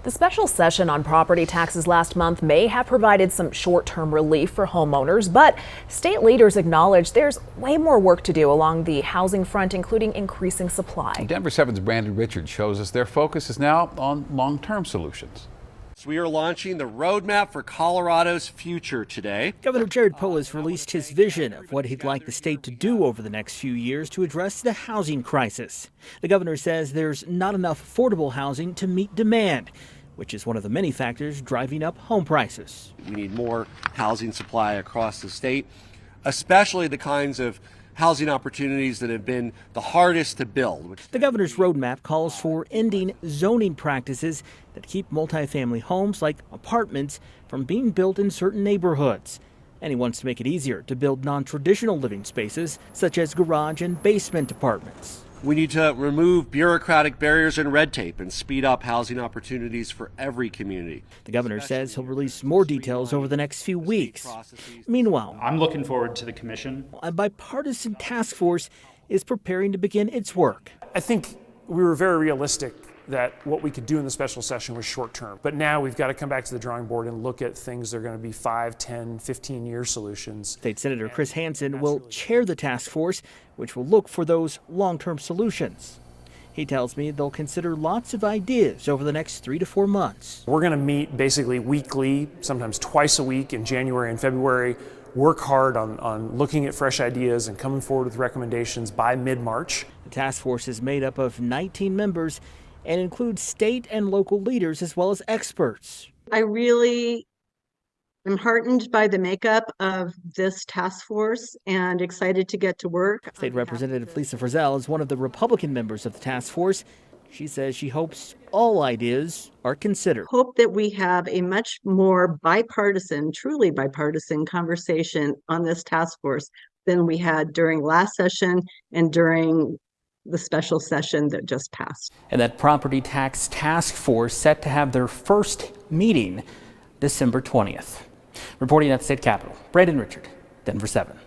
The special session on property taxes last month may have provided some short-term relief for homeowners, but state leaders acknowledge there's way more work to do along the housing front, including increasing supply. Denver 7's Brandon Richards shows us their focus is now on long-term solutions. So we are launching the roadmap for Colorado's future today. Governor Jared Polis released his vision of what he'd like the state to do over the next few years to address the housing crisis. The governor says there's not enough affordable housing to meet demand, which is one of the many factors driving up home prices. We need more housing supply across the state, especially the kinds of housing opportunities that have been the hardest to build. The governor's roadmap calls for ending zoning practices that keep multifamily homes like apartments from being built in certain neighborhoods. And he wants to make it easier to build non-traditional living spaces such as garage and basement apartments. We need to remove bureaucratic barriers and red tape and speed up housing opportunities for every community. The governor says he'll release more details over the next few weeks. Meanwhile, I'm looking forward to the commission. A bipartisan task force is preparing to begin its work. I think we were very realistic that what we could do in the special session was short term. But now we've got to come back to the drawing board and look at things that are going to be 5, 10, 15-year solutions. State Senator Chris Hansen will chair the task force, which will look for those long-term solutions. He tells me they'll consider lots of ideas over the next 3 to 4 months. We're going to meet basically weekly, sometimes twice a week in January and February, work hard on looking at fresh ideas and coming forward with recommendations by mid-March. The task force is made up of 19 members and includes state and local leaders as well as experts. I really am heartened by the makeup of this task force and excited to get to work. State Representative Lisa Frizzell is one of the Republican members of the task force. She says she hopes all ideas are considered. Hope that we have a much more bipartisan, truly bipartisan conversation on this task force than we had during last session and during the special session that just passed. And that property tax task force set to have their first meeting December 20th. Reporting at the state capitol, Brandon Richard, Denver 7.